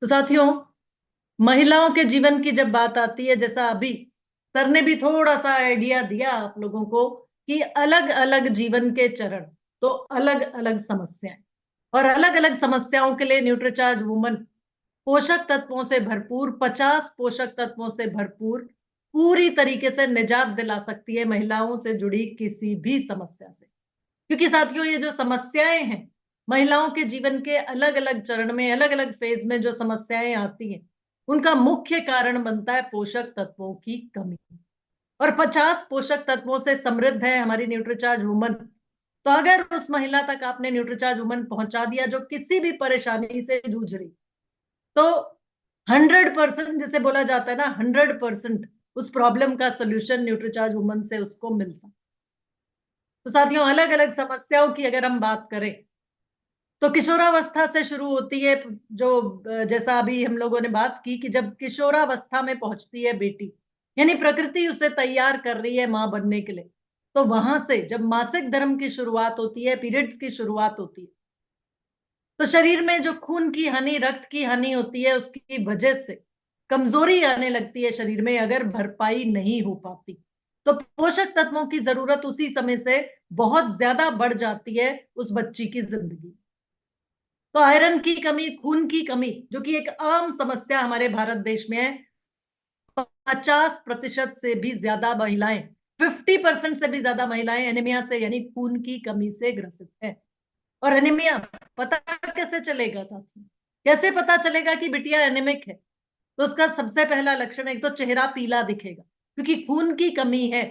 तो साथियों, महिलाओं के जीवन की जब बात आती है, जैसा अभी सर ने भी थोड़ा सा आइडिया दिया आप लोगों को कि अलग अलग जीवन के चरण, तो अलग अलग समस्याएं, और अलग अलग समस्याओं के लिए न्यूट्रीचार्ज वुमन पोषक तत्वों से भरपूर, 50 पोषक तत्वों से भरपूर, पूरी तरीके से निजात दिला सकती है महिलाओं से जुड़ी किसी भी समस्या से। क्योंकि साथियों, ये जो समस्याएं हैं, महिलाओं के जीवन के अलग अलग चरण में, अलग अलग फेज में जो समस्याएं आती हैं, उनका मुख्य कारण बनता है पोषक तत्वों की कमी। और 50 पोषक तत्वों से समृद्ध है हमारी न्यूट्रीचार्ज वुमन। तो अगर उस महिला तक आपने न्यूट्रीचार्ज वुमन पहुंचा दिया जो किसी भी परेशानी से जूझ रही, तो 100%, जिसे बोला जाता है ना, 100% उस प्रॉब्लम का सोल्यूशन न्यूट्रीचार्ज वुमन से उसको मिल सकता। तो साथियों, अलग अलग समस्याओं की अगर हम बात करें, तो किशोरावस्था से शुरू होती है। जो जैसा अभी हम लोगों ने बात की कि जब किशोरावस्था में पहुंचती है बेटी, यानी प्रकृति उसे तैयार कर रही है मां बनने के लिए, तो वहां से जब मासिक धर्म की शुरुआत होती है, पीरियड्स की शुरुआत होती है, तो शरीर में जो खून की हानि, रक्त की हानि होती है, उसकी वजह से कमजोरी आने लगती है शरीर में, अगर भरपाई नहीं हो पाती तो पोषक तत्वों की जरूरत उसी समय से बहुत ज्यादा बढ़ जाती है उस बच्ची की जिंदगी। तो आयरन की कमी, खून की कमी, जो कि एक आम समस्या हमारे भारत देश में है, 50% से भी ज्यादा महिलाएं, 50% से भी ज्यादा महिलाएं एनीमिया से, यानी खून की कमी से ग्रसित है। और एनीमिया पता कैसे चलेगा साथियों? कैसे पता चलेगा कि बिटिया एनीमिक है? तो उसका सबसे पहला लक्षण, एक तो चेहरा पीला दिखेगा, क्योंकि खून की कमी है,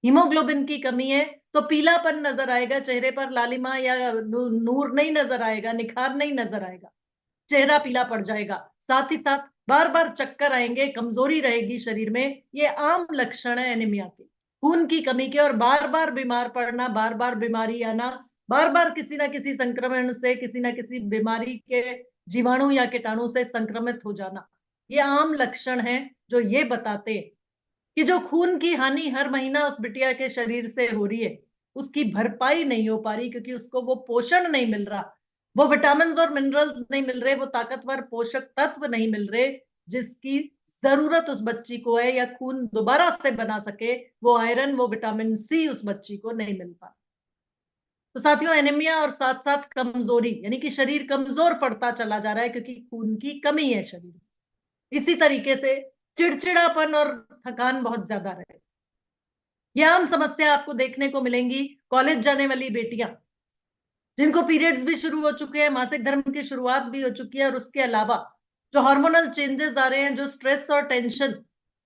हीमोग्लोबिन की कमी है, तो पीलापन नजर आएगा चेहरे पर, लालिमा या नूर नहीं नजर आएगा, निखार नहीं नजर आएगा, चेहरा पीला पड़ जाएगा। साथ ही साथ बार बार चक्कर आएंगे, कमजोरी रहेगी शरीर में। ये आम लक्षण है एनीमिया के, खून की कमी के। और बार बार बीमार पड़ना, बार बार बीमारी आना, बार बार किसी ना किसी संक्रमण से, किसी ना किसी बीमारी के जीवाणु या कीटाणु से संक्रमित हो जाना, ये आम लक्षण है जो ये बताते हैं कि जो खून की हानि हर महीना उस बिटिया के शरीर से हो रही है, उसकी भरपाई नहीं हो पा रही, क्योंकि उसको वो पोषण नहीं मिल रहा, वो विटामिन और मिनरल्स नहीं मिल रहे, वो ताकतवर पोषक तत्व नहीं मिल रहे जिसकी जरूरत उस बच्ची को है, या खून दोबारा से बना सके वो आयरन, वो विटामिन सी उस बच्ची को नहीं मिल पा। तो साथियों, एनीमिया और साथ साथ कमजोरी, यानी कि शरीर कमजोर पड़ता चला जा रहा है क्योंकि खून की कमी है शरीर में। इसी तरीके से चिड़चिड़ापन और थकान बहुत ज्यादा रहे, ये आम समस्या आपको देखने को मिलेंगी। कॉलेज जाने वाली बेटियां जिनको पीरियड्स भी शुरू हो चुके हैं, मासिक धर्म की शुरुआत भी हो चुकी है, और उसके अलावा जो हार्मोनल चेंजेस आ रहे हैं, जो स्ट्रेस और टेंशन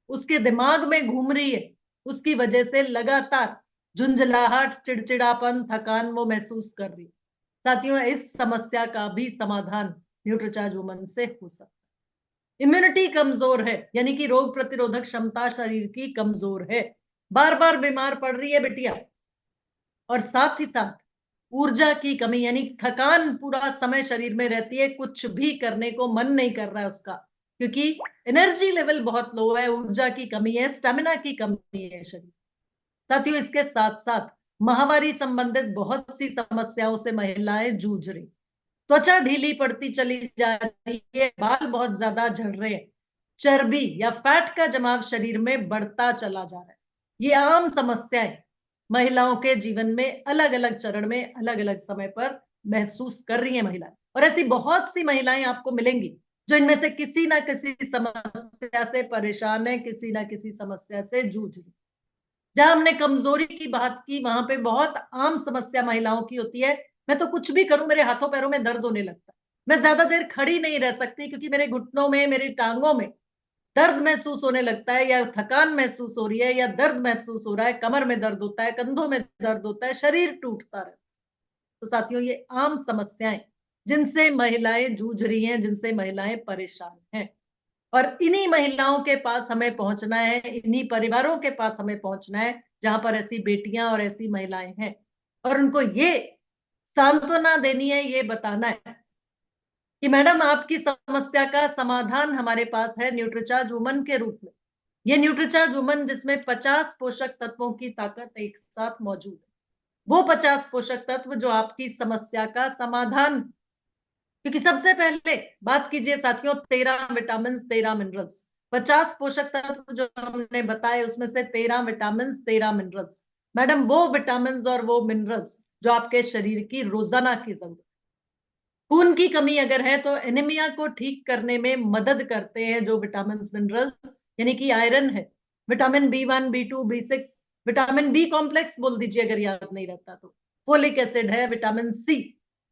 उसके दिमाग में घूम रही है, उसकी वजह से लगातार झुंझलाहट, चिड़चिड़ापन, थकान वो महसूस कर रही है। साथियों, इस समस्या का भी समाधान न्यूट्रीचार्ज वुमन से हो सकता है। इम्यूनिटी कमजोर है, यानी कि रोग प्रतिरोधक क्षमता शरीर की कमजोर है, बार बार बीमार पड़ रही है बिटिया, और साथ ही साथ ऊर्जा की कमी, यानी थकान पूरा समय शरीर में रहती है, कुछ भी करने को मन नहीं कर रहा है उसका, क्योंकि एनर्जी लेवल बहुत लो है, ऊर्जा की कमी है, स्टेमिना की कमी है शरीर। साथियों, इसके साथ साथ माहवारी संबंधित बहुत सी समस्याओं से महिलाएं जूझ रही, त्वचा ढीली पड़ती चली जा रही है, बाल बहुत ज्यादा झड़ रहे हैं, चर्बी या फैट का जमाव शरीर में बढ़ता चला जा रहा है। ये आम समस्याएं महिलाओं के जीवन में अलग अलग चरण में, अलग अलग समय पर महसूस कर रही हैं महिलाएं। और ऐसी बहुत सी महिलाएं आपको मिलेंगी जो इनमें से किसी ना किसी समस्या से परेशान है, किसी ना किसी समस्या से जूझ रही। जहां हमने कमजोरी की बात की, वहां पे बहुत आम समस्या महिलाओं की होती है, मैं तो कुछ भी करूं मेरे हाथों पैरों में दर्द होने लगता है, मैं ज्यादा देर खड़ी नहीं रह सकती क्योंकि मेरे घुटनों में, मेरी टांगों में दर्द महसूस होने लगता है, या थकान महसूस हो रही है, या दर्द महसूस हो रहा है, कमर में दर्द होता है, कंधों में दर्द होता है, शरीर टूटता रहता है। तो साथियों, ये आम समस्याएं जिनसे महिलाएं जूझ रही हैं, जिनसे महिलाएं परेशान हैं, और इन्हीं महिलाओं के पास हमें पहुंचना है, इन्हीं परिवारों के पास हमें पहुंचना है जहां पर ऐसी बेटियां और ऐसी महिलाएं हैं, और उनको ये सांत्वना देनी है, ये बताना है कि मैडम, आपकी समस्या का समाधान हमारे पास है न्यूट्रीचार्ज वुमन के रूप में। ये न्यूट्रीचार्ज वुमन जिसमें 50 पोषक तत्वों की ताकत एक साथ मौजूद है, वो 50 पोषक तत्व जो आपकी समस्या का समाधान, क्योंकि सबसे पहले बात कीजिए साथियों, 13 विटामिन 13 मिनरल्स, 50 पोषक तत्व जो हमने बताए उसमें से 13 विटामिन 13 मिनरल्स। मैडम वो विटामिन और वो मिनरल्स जो आपके शरीर की रोजाना की जरूरत। खून की कमी अगर है तो एनीमिया को ठीक करने में मदद करते हैं जो विटामिन मिनरल्स, यानी कि आयरन है, vitamin B1 B2 B6, vitamin B complex बोल दीजिए अगर याद नहीं रहता तो, फोलिक एसिड है, विटामिन सी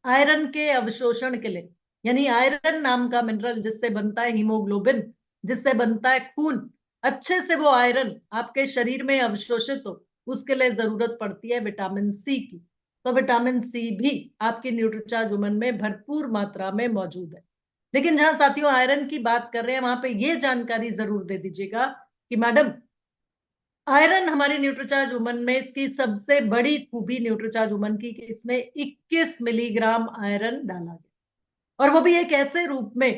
आयरन के अवशोषण के लिए, यानी आयरन नाम का मिनरल जिससे बनता है हीमोग्लोबिन, जिससे बनता है खून, अच्छे से वो आयरन आपके शरीर में अवशोषित हो, उसके लिए जरूरत पड़ती है विटामिन सी की। तो विटामिन सी भी आपकी न्यूट्रीचार्ज वुमन में भरपूर मात्रा में मौजूद है। लेकिन जहां साथियों आयरन की बात कर रहे हैं वहां पे ये जानकारी जरूर दे दीजिएगा कि मैडम आयरन हमारी न्यूट्रीचार्ज वुमन में इसकी सबसे बड़ी खूबी न्यूट्रीचार्ज वुमन की कि इसमें 21 मिलीग्राम आयरन डाला गया, और वो भी एक ऐसे रूप में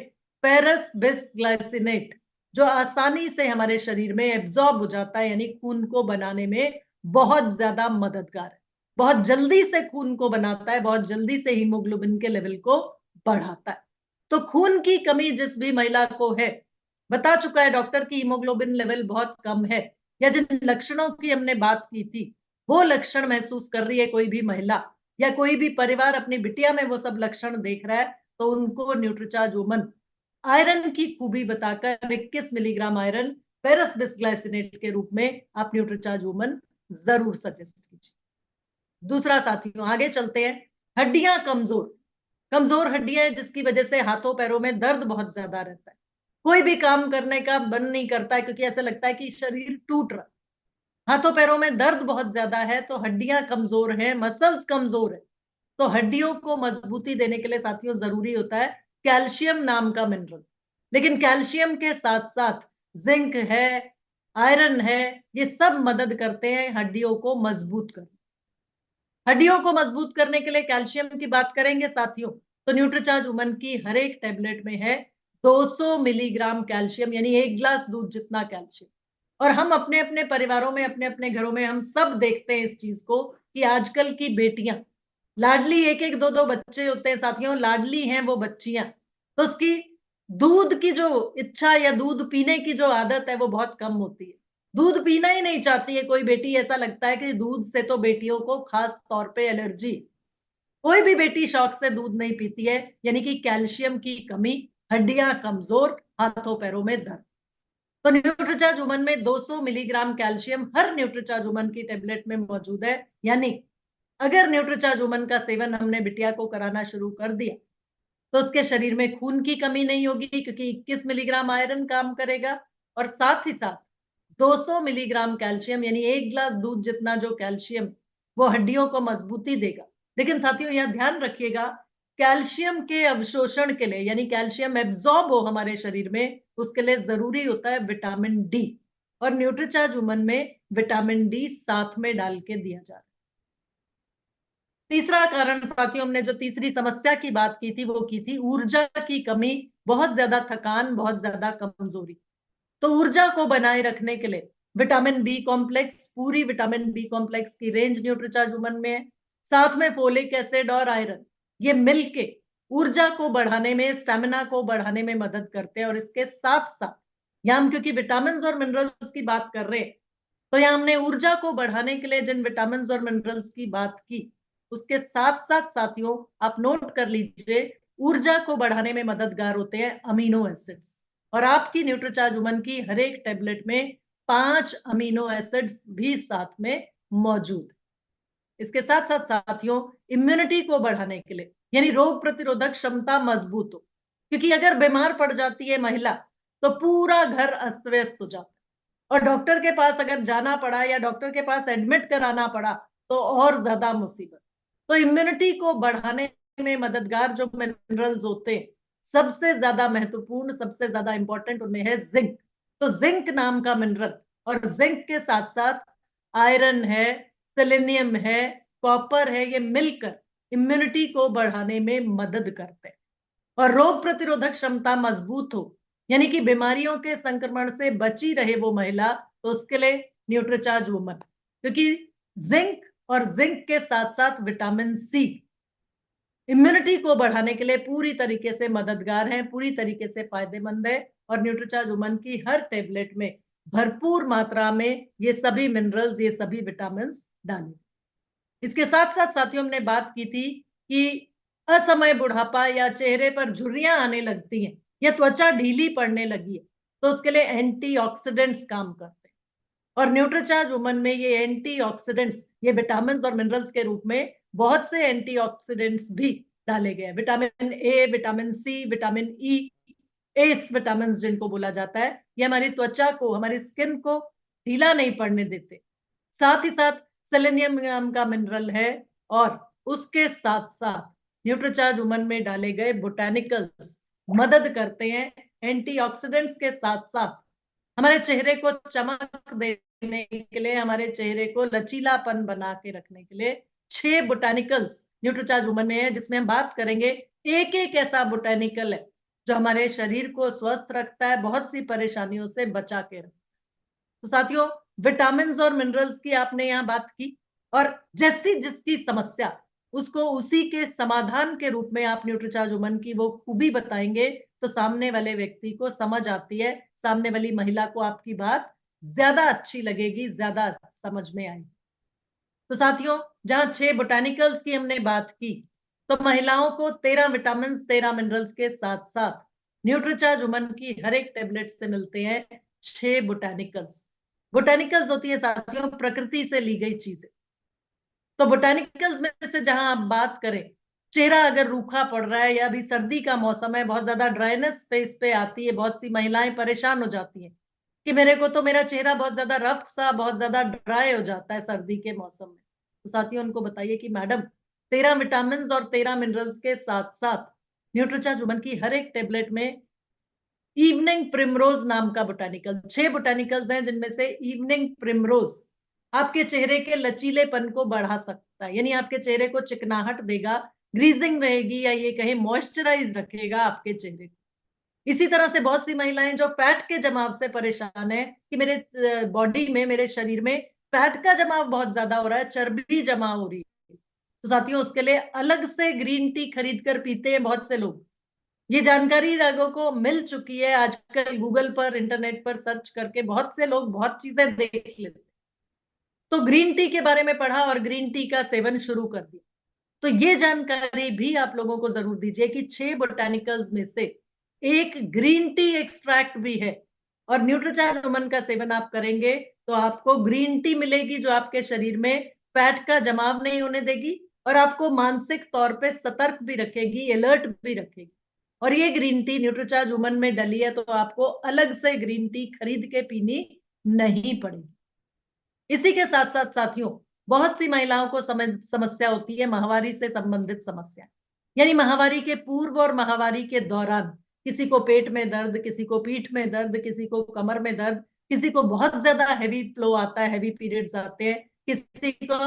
फेरस बिसग्लाइसिनेट जो आसानी से हमारे शरीर में एब्जॉर्ब हो जाता है, यानी खून को बनाने में बहुत ज्यादा मददगार है, बहुत जल्दी से खून को बनाता है, बहुत जल्दी से हीमोग्लोबिन के लेवल को बढ़ाता है। तो खून की कमी जिस भी महिला को है, बता चुका है डॉक्टर की हीमोग्लोबिन लेवल बहुत कम है, या जिन लक्षणों की हमने बात की थी वो लक्षण महसूस कर रही है कोई भी महिला या कोई भी परिवार अपनी बिटिया में वो सब लक्षण देख रहा है, तो उनको न्यूट्रीचार्ज वुमन आयरन की खूबी बताकर 21 मिलीग्राम आयरन फेरस बिसग्लाइसिनेट के रूप में आप न्यूट्रीचार्ज वुमन जरूर सजेस्ट कीजिए। दूसरा साथियों आगे चलते हैं, हड्डियां कमजोर, कमजोर हड्डियां जिसकी वजह से हाथों पैरों में दर्द बहुत ज्यादा रहता है, कोई भी काम करने का मन नहीं करता है क्योंकि ऐसा लगता है कि शरीर टूट रहा, हाथों पैरों में दर्द बहुत ज्यादा है, तो हड्डियां कमजोर है, मसल्स कमजोर है। तो हड्डियों को मजबूती देने के लिए साथियों जरूरी होता है कैल्शियम नाम का मिनरल, लेकिन कैल्शियम के साथ साथ जिंक है, आयरन है, ये सब मदद करते हैं हड्डियों को मजबूत करने। हड्डियों को मजबूत करने के लिए कैल्शियम की बात करेंगे साथियों, तो न्यूट्रीचार्ज वुमन की हर एक टेबलेट में है 200 मिलीग्राम कैल्शियम, यानी एक गिलास दूध जितना कैल्शियम। और हम अपने अपने परिवारों में अपने अपने घरों में हम सब देखते हैं इस चीज को कि आजकल की बेटियां लाडली, एक एक दो दो बच्चे होते हैं साथियों, लाडली हैं वो बच्चियां, तो उसकी दूध की जो इच्छा या दूध पीने की जो आदत है वो बहुत कम होती है, दूध पीना ही नहीं चाहती है कोई बेटी, ऐसा लगता है कि दूध से तो बेटियों को खास तौर पे एलर्जी, कोई भी बेटी शौक से दूध नहीं पीती है, यानी कि कैल्शियम की कमी, हड्डियां कमजोर, हाथों पैरों में दर्द। तो न्यूट्रीचार्ज वुमन में 200 मिलीग्राम कैल्शियम हर न्यूट्रीचार्ज वुमन की टेबलेट में मौजूद है, यानी अगर न्यूट्रीचार्ज वुमन का सेवन हमने बिटिया को कराना शुरू कर दिया तो उसके शरीर में खून की कमी नहीं होगी क्योंकि 21 मिलीग्राम आयरन काम करेगा, और साथ ही साथ 200 मिलीग्राम कैल्शियम, यानी एक गिलास दूध जितना जो कैल्शियम, वो हड्डियों को मजबूती देगा। लेकिन साथियों यह ध्यान रखिएगा, कैल्शियम के अवशोषण के लिए, यानी कैल्शियम एब्जॉर्ब हो हमारे शरीर में, उसके लिए जरूरी होता है विटामिन डी, और न्यूट्रीचार्ज वुमन में विटामिन डी साथ में डाल के दिया जाता है। तीसरा कारण साथियों, हमने जो तीसरी समस्या की बात की थी वो की थी ऊर्जा की कमी, बहुत ज्यादा थकान, बहुत ज्यादा कमजोरी। तो ऊर्जा को बनाए रखने के लिए विटामिन बी कॉम्प्लेक्स, पूरी विटामिन बी कॉम्प्लेक्स की रेंज न्यूट्रीचार्ज वुमन में है, साथ में फोलिक एसिड और आयरन, ये मिलके ऊर्जा को बढ़ाने में, स्टेमिना को बढ़ाने में मदद करते हैं। और इसके साथ साथ यहाँ हम क्योंकि विटामिन और मिनरल्स की बात कर रहे हैं, तो यहाँ हमने ऊर्जा को बढ़ाने के लिए जिन विटामिन और मिनरल्स की बात की, उसके साथ साथ साथियों आप नोट कर लीजिए, ऊर्जा को बढ़ाने में मददगार होते हैं अमीनो एसिड्स, और आपकी न्यूट्रीचार्ज वुमन की हर एक टेबलेट में 5 अमीनो एसिड्स भी साथ में मौजूद। इसके साथ साथ साथियों इम्यूनिटी को बढ़ाने के लिए, यानी रोग प्रतिरोधक क्षमता मजबूत हो, क्योंकि अगर बीमार पड़ जाती है महिला तो पूरा घर अस्त व्यस्त हो जाता है, और डॉक्टर के पास अगर जाना पड़ा या डॉक्टर के पास एडमिट कराना पड़ा तो और ज्यादा मुसीबत। तो इम्यूनिटी को बढ़ाने में मददगार जो मिनरल्स होते हैं, सबसे ज्यादा महत्वपूर्ण, सबसे ज्यादा इंपॉर्टेंट उनमें है जिंक। तो जिंक नाम का मिनरल, और जिंक के साथ साथ आयरन है, सेलेनियम है, कॉपर है, ये मिलकर इम्यूनिटी को बढ़ाने में मदद करते हैं, और रोग प्रतिरोधक क्षमता मजबूत हो, यानी कि बीमारियों के संक्रमण से बची रहे वो महिला, तो उसके लिए न्यूट्रीचार्ज वुमन, क्योंकि जिंक और जिंक के साथ साथ विटामिन सी इम्यूनिटी को बढ़ाने के लिए पूरी तरीके से मददगार है, पूरी तरीके से फायदेमंद है। और न्यूट्रीचार्ज वुमन की हर टेबलेट में भरपूर मात्रा में ये सभी मिनरल्स, ये सभी विटामिन डाले। इसके साथ साथ साथियों, हमने बात की थी कि असमय बुढ़ापा या चेहरे पर झुर्रियां आने लगती हैं या त्वचा ढीली पड़ने लगी है, तो उसके लिए एंटीऑक्सीडेंट्स काम करते हैं। और न्यूट्रीचार्ज वुमन में ये एंटीऑक्सीडेंट्स, ये विटामिन और मिनरल्स के रूप में बहुत से एंटीऑक्सीडेंट्स भी डाले गए हैं। Vitamin A, vitamin C, vitamin E, एस विटामिन जिनको बोला जाता है, ये हमारी त्वचा को, हमारी स्किन को ढीला नहीं पड़ने देते। साथ ही साथ सेलेनियम नाम का मिनरल है। और उसके साथ साथ न्यूट्रीचार्ज वुमन में डाले गए बोटानिकल्स मदद करते हैं एंटीऑक्सीडेंट्स के साथ साथ हमारे चेहरे को चमक देने के लिए, हमारे चेहरे को लचीलापन बना के रखने के लिए 6 बोटानिकल्स न्यूट्रीचार्ज वुमन में है, जिसमें हम बात करेंगे एक एक ऐसा बोटानिकल है जो हमारे शरीर को स्वस्थ रखता है, बहुत सी परेशानियों से बचा के रखता है। तो साथियों, विटामिन और मिनरल्स की आपने यहाँ बात की, और जैसी जिसकी समस्या, उसको उसी के समाधान के रूप में आप न्यूट्रीचार्ज वुमन की वो खूबी बताएंगे, तो सामने वाले व्यक्ति को समझ आती है, सामने वाली महिला को आपकी बात ज्यादा अच्छी लगेगी, ज्यादा समझ में आएगी। तो साथियों, जहां 6 बोटानिकल्स की हमने बात की, तो महिलाओं को 13 विटामिन, 13 मिनरल्स के साथ साथ न्यूट्रीचार्ज वुमन की हर एक टेबलेट से मिलते हैं 6 बोटानिकल्स। बोटानिकल्स होती है साथियों प्रकृति से ली गई चीजें। तो बोटानिकल्स में से जहां आप बात करें, चेहरा अगर रूखा पड़ रहा है या अभी सर्दी का मौसम है, बहुत ज्यादा ड्राइनेस फेस पे आती है, बहुत सी महिलाएं परेशान हो जाती हैं कि मेरे को तो मेरा चेहरा बहुत ज्यादा रफ सा, बहुत ज्यादा ड्राई हो जाता है सर्दी के मौसम में। तो साथियों, उनको बताइए कि मैडम, 13 विटामिन और 13 मिनरल्स के साथ साथ न्यूट्रीचार्ज वुमन की हर एक टेबलेट में इवनिंग प्रिमरोज नाम का बोटानिकल, 6 बोटानिकल्स हैं जिनमें से इवनिंग प्रिमरोज आपके चेहरे के लचीलेपन को बढ़ा सकता है, यानी आपके चेहरे को चिकनाहट देगा, ग्रीजिंग रहेगी, या ये कहें मॉइस्चराइज रखेगा आपके चेहरे को। इसी तरह से बहुत सी महिलाएं जो फैट के जमाव से परेशान है कि मेरे बॉडी में, मेरे शरीर में फैट का जमाव बहुत ज्यादा हो रहा है, चर्बी जमा हो रही है, तो साथियों उसके लिए अलग से ग्रीन टी खरीद कर पीते हैं बहुत से लोग। ये जानकारी लोगों को मिल चुकी है, आजकल गूगल पर, इंटरनेट पर सर्च करके बहुत से लोग बहुत चीजें देख लेते, तो ग्रीन टी के बारे में पढ़ा और ग्रीन टी का सेवन शुरू कर दिया। तो ये जानकारी भी आप लोगों को जरूर दीजिए कि 6 बोटानिकल्स में से एक ग्रीन टी एक्सट्रैक्ट भी है, और न्यूट्रीचार्ज वुमन का सेवन आप करेंगे तो आपको ग्रीन टी मिलेगी जो आपके शरीर में फैट का जमाव नहीं होने देगी और आपको मानसिक तौर पे सतर्क भी रखेगी, अलर्ट भी रखेगी। और ये ग्रीन टी न्यूट्रीचार्ज वुमन में डली है, तो आपको अलग से ग्रीन टी खरीद के पीनी नहीं पड़ेगी। इसी के साथ साथ साथियों, बहुत सी महिलाओं को समस्या होती है माहवारी से संबंधित समस्या, यानी माहवारी के पूर्व और माहवारी के दौरान किसी को पेट में दर्द, किसी को पीठ में दर्द, किसी को कमर में दर्द, किसी को बहुत ज्यादा हैवी फ्लो आता है, हैवी पीरियड्स आते हैं, किसी को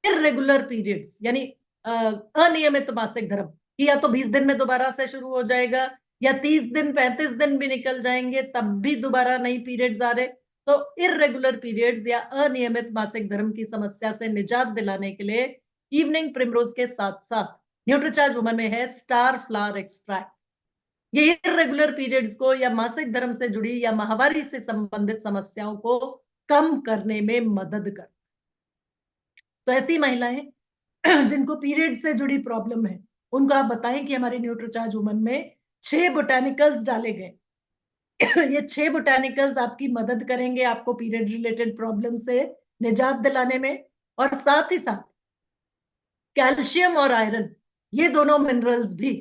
इरेगुलर पीरियड्स यानी अनियमित मासिक धर्म, कि या तो 20 दिन में दोबारा से शुरू हो जाएगा, या 30 दिन 35 दिन भी निकल जाएंगे तब भी दोबारा नई पीरियड्स आ रहे। तो इरेगुलर पीरियड्स या अनियमित मासिक धर्म की समस्या से निजात दिलाने के लिए इवनिंग प्रिमरोज के साथ साथ न्यूट्रीचार्ज वुमन में है स्टार फ्लावर एक्सट्रैक्ट। ये इरेगुलर पीरियड्स को या मासिक धर्म से जुड़ी या माहवारी से संबंधित समस्याओं को कम करने में मदद कर। तो ऐसी महिलाएं जिनको पीरियड से जुड़ी प्रॉब्लम है, उनको आप बताएं कि हमारे न्यूट्रीचार्ज वुमन में 6 बोटानिकल्स डाले गए। ये 6 बोटानिकल्स आपकी मदद करेंगे आपको पीरियड रिलेटेड प्रॉब्लम से निजात दिलाने में। और साथ ही साथ कैल्शियम और आयरन, ये दोनों मिनरल्स भी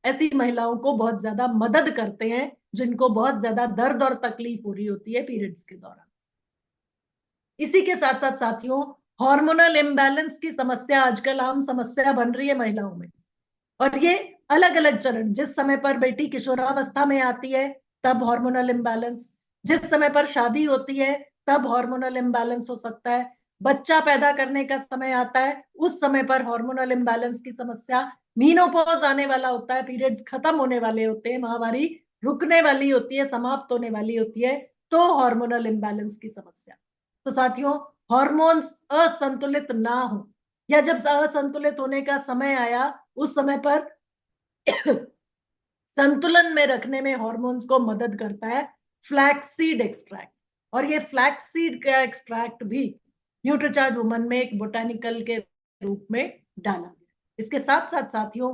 ऐसी महिलाओं को बहुत ज्यादा मदद करते हैं जिनको बहुत ज्यादा दर्द और तकलीफ हो रही होती है पीरियड्स के दौरान। इसी के साथ साथ साथियों, हार्मोनल इम्बैलेंस की समस्या आजकल आम समस्या बन रही है महिलाओं में, और ये अलग अलग चरण, जिस समय पर बेटी किशोरावस्था में आती है तब हार्मोनल इम्बैलेंस, जिस समय पर शादी होती है तब हार्मोनल इम्बैलेंस हो सकता है, बच्चा पैदा करने का समय आता है उस समय पर हार्मोनल इम्बैलेंस की समस्या, मीनोपॉज आने वाला होता है, पीरियड्स खत्म होने वाले होते हैं, माहवारी रुकने वाली होती है, समाप्त होने वाली होती है, तो हार्मोनल इम्बैलेंस की समस्या। तो साथियों, हार्मोन्स असंतुलित ना हो या जब असंतुलित होने का समय आया, उस समय पर संतुलन में रखने में हार्मोन्स को मदद करता है फ्लैक्सीड एक्सट्रैक्ट। और ये फ्लैक्सीड का एक्सट्रैक्ट भी न्यूट्रीचार्ज वुमन में एक बोटानिकल के रूप में डाला गया। इसके साथ साथ साथियों,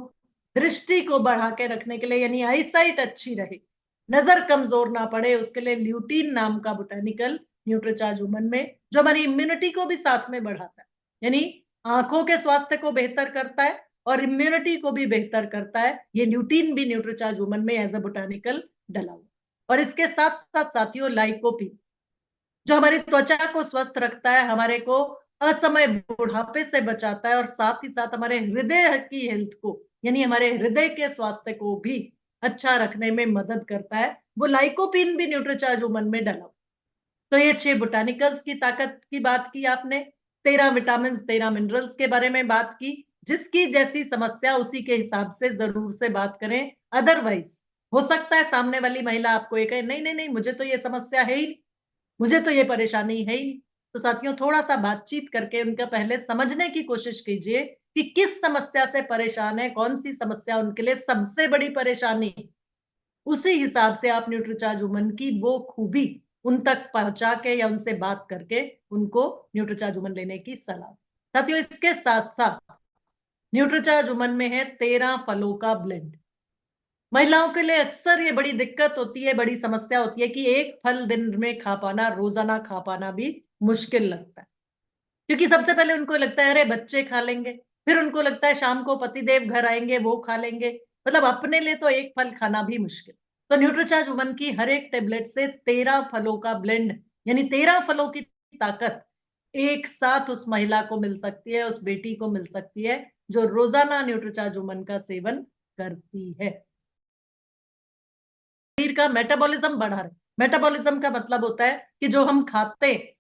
दृष्टि को बढ़ा के रखने के लिए, यानी आईसाइट अच्छी रहे, नजर कमजोर ना पड़े, उसके लिए ल्यूटीन नाम का बोटानिकल न्यूट्रीचार्ज वुमन में, जो हमारी इम्यूनिटी को भी साथ में बढ़ाता है, यानी आंखों के स्वास्थ्य को बेहतर करता है और इम्यूनिटी को भी बेहतर करता है। ये ल्यूटीन भी न्यूट्रीचार्ज वुमन में एज अ बोटानिकल डला हुआ। और इसके साथ साथ साथियों, लाइकोपीन जो हमारी त्वचा को स्वस्थ रखता है, हमारे को असमय बुढ़ापे से बचाता है, और साथ ही साथ हमारे हृदय की हेल्थ को, यानी हमारे हृदय के स्वास्थ्य को भी अच्छा रखने में मदद करता है। वो लाइकोपीन भी न्यूट्रीचार्ज वुमन में डला। तो ये 6 बोटानिकल्स की ताकत की बात की आपने, 13 विटामिन 13 मिनरल्स के बारे में बात की। जिसकी जैसी समस्या उसी के हिसाब से जरूर से बात करें। अदरवाइज हो सकता है सामने वाली महिला आपको ये कहे, नहीं नहीं नहीं, मुझे तो ये समस्या है ही, मुझे तो ये परेशानी है ही। तो साथियों, थोड़ा सा बातचीत करके उनका पहले समझने की कोशिश कीजिए कि किस समस्या से परेशान है, कौन सी समस्या उनके लिए सबसे बड़ी परेशानी है। उसी हिसाब से आप न्यूट्रीचार्ज वुमन की वो खूबी उन तक पहुंचा के या उनसे बात करके उनको न्यूट्रीचार्ज वुमन लेने की सलाह। साथियों, इसके साथ साथ न्यूट्रीचार्ज वुमन में है 13 फलों का ब्लेंड। महिलाओं के लिए अक्सर ये बड़ी दिक्कत होती है, बड़ी समस्या होती है कि एक फल दिन में खा पाना, रोजाना खा पाना भी मुश्किल लगता है। क्योंकि सबसे पहले उनको लगता है अरे बच्चे खा लेंगे, फिर उनको लगता है शाम को पतिदेव घर आएंगे वो खा लेंगे, मतलब अपने लिए तो एक फल खाना भी मुश्किल। तो न्यूट्रीचार्ज वुमन की हर एक टेबलेट से 13 फलों का ब्लेंड, यानी 13 फलों की ताकत एक साथ उस महिला को मिल सकती है, उस बेटी को मिल सकती है जो रोजाना न्यूट्रीचार्ज वुमन का सेवन करती है। शरीर का मेटाबॉलिज्म बढ़ा रहे। मेटाबॉलिज्म का मतलब होता है कि जो हम खाते हैं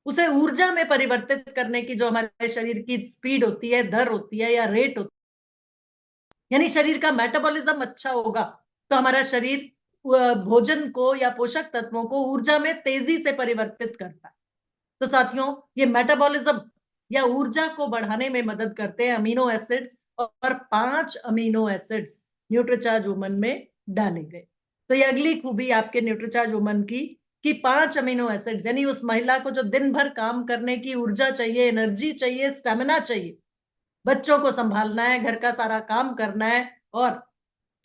उसे ऊर्जा में परिवर्तित करने की जो हमारे शरीर की स्पीड होती है, दर होती है या रेट होती है, यानी शरीर का मेटाबॉलिज्म अच्छा होगा तो हमारा शरीर भोजन को या पोषक तत्वों को ऊर्जा में तेजी से परिवर्तित करता है। तो साथियों, ये मेटाबॉलिज्म या ऊर्जा को बढ़ाने में मदद करते हैं अमीनो एसिड्स, और 5 अमीनो एसिड्स न्यूट्रीचार्ज वुमन में डाले गए। तो ये अगली खूबी आपके न्यूट्रीचार्ज वुमन की कि 5 अमीनो एसिड्स, यानी उस महिला को जो दिन भर काम करने की ऊर्जा चाहिए, एनर्जी चाहिए, स्टेमिना चाहिए, बच्चों को संभालना है, घर का सारा काम करना है, और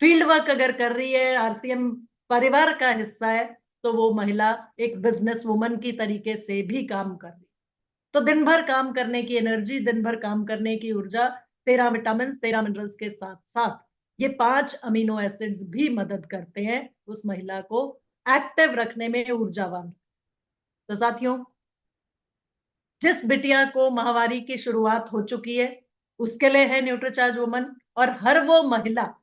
फील्ड वर्क अगर कर रही है, आरसीएम परिवार का हिस्सा है, तो वो महिला एक बिजनेस वुमन की तरीके से भी काम कर रही है। तो दिन भर काम करने की एनर्जी, दिन भर काम करने की ऊर्जा, 13 विटामिन 13 मिनरल्स के साथ साथ ये 5 अमीनो एसिड्स भी मदद करते हैं उस महिला को एक्टिव रखने में, ऊर्जावान। तो साथियों, जिस बिटिया को माहवारी की शुरुआत हो चुकी है उसके लिए है न्यूट्रीचार्ज वुमन, और हर वो महिला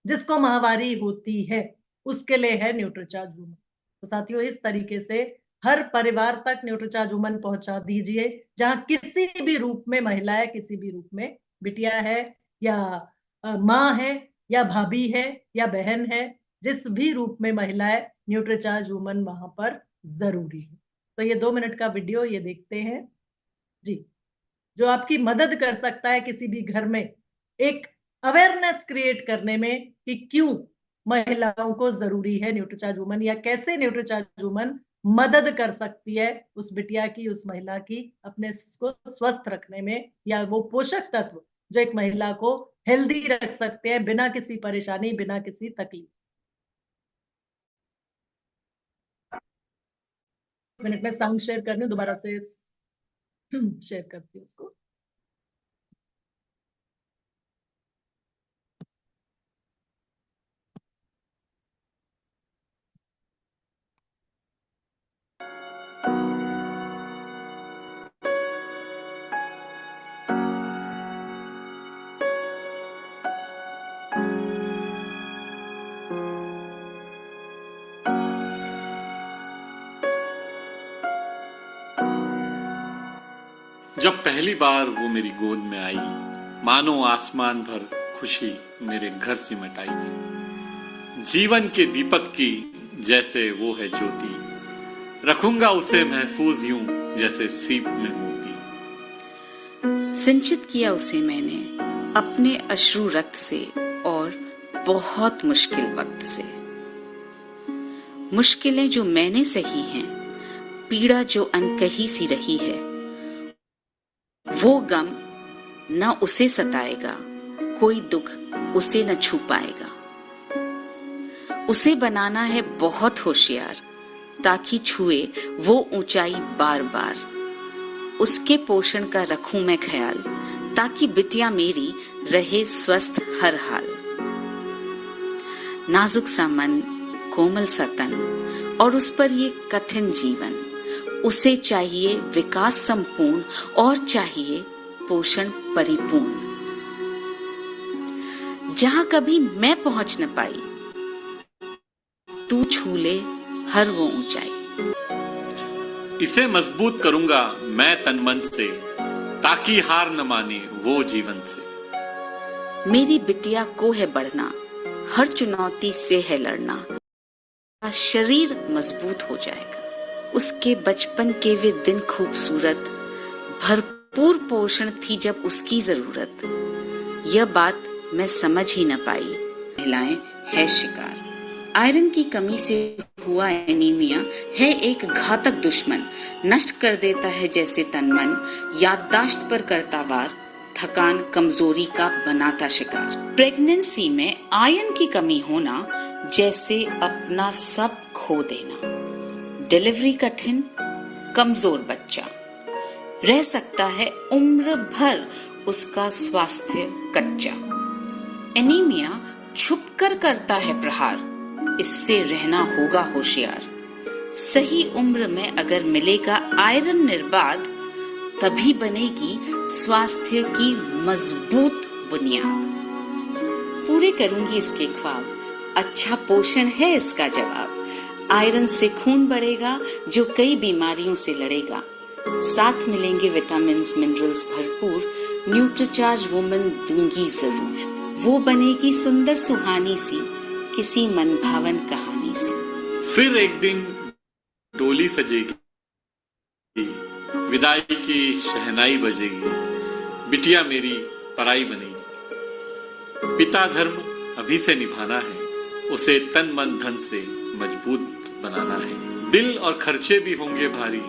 जिसको माहवारी होती है उसके लिए है न्यूट्रीचार्ज वुमन। तो साथियों, इस तरीके से हर परिवार तक न्यूट्रीचार्ज वुमन पहुंचा दीजिए, जहां किसी भी रूप में महिला है, किसी भी रूप में बिटिया है, या माँ है, या भाभी है, या बहन है, जिस भी रूप में महिला है, न्यूट्रीचार्ज वुमन वहां पर जरूरी है। तो ये 2 मिनट का वीडियो ये देखते हैं जी, जो आपकी मदद कर सकता है किसी भी घर में एक अवेयरनेस क्रिएट करने में कि क्यों महिलाओं को जरूरी है न्यूट्रीचार्ज वुमन, या कैसे न्यूट्रीचार्ज वुमन मदद कर सकती है उस बिटिया की, उस महिला की अपने को स्वस्थ रखने में, या वो पोषक तत्व जो एक महिला को हेल्दी रख सकते हैं बिना किसी परेशानी, बिना किसी तकलीफ। मिनट में साउंड शेयर करनी, दोबारा से शेयर करती हूँ उसको। जब पहली बार वो मेरी गोद में आई, मानो आसमान भर खुशी मेरे घर सिमट आई। जीवन के दीपक की जैसे वो है ज्योति, रखूंगा उसे महफूज यूं जैसे सीप में मोती। सिंचित किया उसे मैंने अपने अश्रु रक्त से और बहुत मुश्किल वक्त से। मुश्किलें जो मैंने सही हैं, पीड़ा जो अनकही सी रही है, वो गम न उसे सताएगा, कोई दुख उसे न छू पाएगा। उसे बनाना है बहुत होशियार, ताकि छुए वो ऊंचाई बार बार। उसके पोषण का रखूं मैं ख्याल, ताकि बिटिया मेरी रहे स्वस्थ हर हाल। नाजुक सा मन, कोमल सा तन और उस पर ये कठिन जीवन, उसे चाहिए विकास संपूर्ण और चाहिए पोषण परिपूर्ण। जहां कभी मैं पहुंच न पाई, तू छू ले हर वो ऊंचाई। इसे मजबूत करूंगा मैं तन मन से, ताकि हार न माने वो जीवन से। मेरी बिटिया को है बढ़ना, हर चुनौती से है लड़ना। शरीर मजबूत हो जाएगा। उसके बचपन के वे दिन खूबसूरत, भरपूर पोषण थी जब उसकी जरूरत। यह बात मैं समझ ही न पाई, महिलाएं है शिकार। आयरन की कमी से हुआ एनीमिया है एक घातक दुश्मन, नष्ट कर देता है जैसे तन मन, याददाश्त पर करता वार, थकान कमजोरी का बनाता शिकार। प्रेगनेंसी में आयरन की कमी होना जैसे अपना सब खो देना। डिलीवरी कठिन, कमजोर बच्चा रह सकता है उम्र भर उसका स्वास्थ्य कच्चा। एनीमिया छुपकर करता है प्रहार, इससे रहना होगा होशियार। सही उम्र में अगर मिलेगा आयरन निर्बाध, तभी बनेगी स्वास्थ्य की मजबूत बुनियाद। पूरे करूंगी इसके ख्वाब, अच्छा पोषण है इसका जवाब। आयरन से खून बढ़ेगा जो कई बीमारियों से लड़ेगा। साथ मिलेंगे विटामिन मिनरल्स भरपूर, न्यूट्रीचार्ज वुमन दूंगी जरूर। वो बनेगी सुंदर सुहानी सी, किसी मनभावन कहानी सी। फिर एक दिन डोली सजेगी, विदाई की शहनाई बजेगी, बिटिया मेरी पराई बनेगी। पिता धर्म अभी से निभाना है, उसे तन मन धन से मजबूत बनाना है। दिल और खर्चे भी होंगे भारी,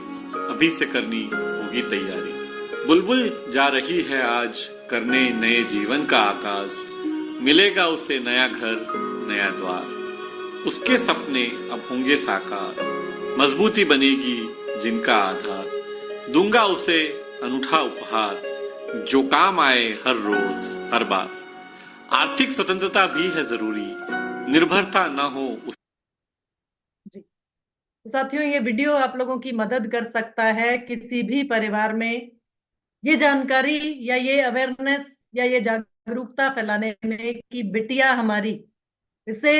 अभी से करनी होगी तैयारी। बुलबुल जा रही है आज करने नए जीवन का आगाज, मिलेगा उसे नया घर नया द्वार। उसके सपने अब होंगे साकार, मजबूती बनेगी जिनका आधार। दूंगा उसे अनूठा उपहार, जो काम आए हर रोज हर बार। आर्थिक स्वतंत्रता भी है जरूरी, निर्भरता ना हो जी तो साथियों, ये वीडियो आप लोगों की मदद कर सकता है किसी भी परिवार में ये जानकारी या ये अवेयरनेस या ये जागरूकता फैलाने में कि बिटिया हमारी, इसे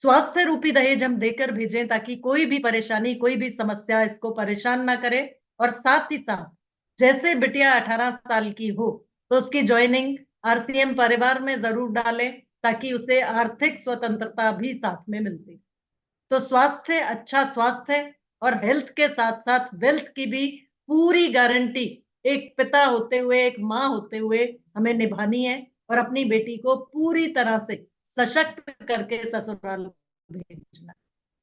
स्वास्थ्य रूपी दहेज हम देकर भेजें, ताकि कोई भी परेशानी कोई भी समस्या इसको परेशान ना करे। और साथ ही साथ जैसे बिटिया 18 साल की हो तो उसकी ज्वाइनिंग आरसीएम परिवार में जरूर डालें, ताकि उसे आर्थिक स्वतंत्रता भी साथ में मिलती। तो स्वास्थ्य, अच्छा स्वास्थ्य और हेल्थ के साथ साथ वेल्थ की भी पूरी गारंटी एक पिता होते हुए, एक माँ होते हुए हमें निभानी है और अपनी बेटी को पूरी तरह से सशक्त करके ससुराल भेजना।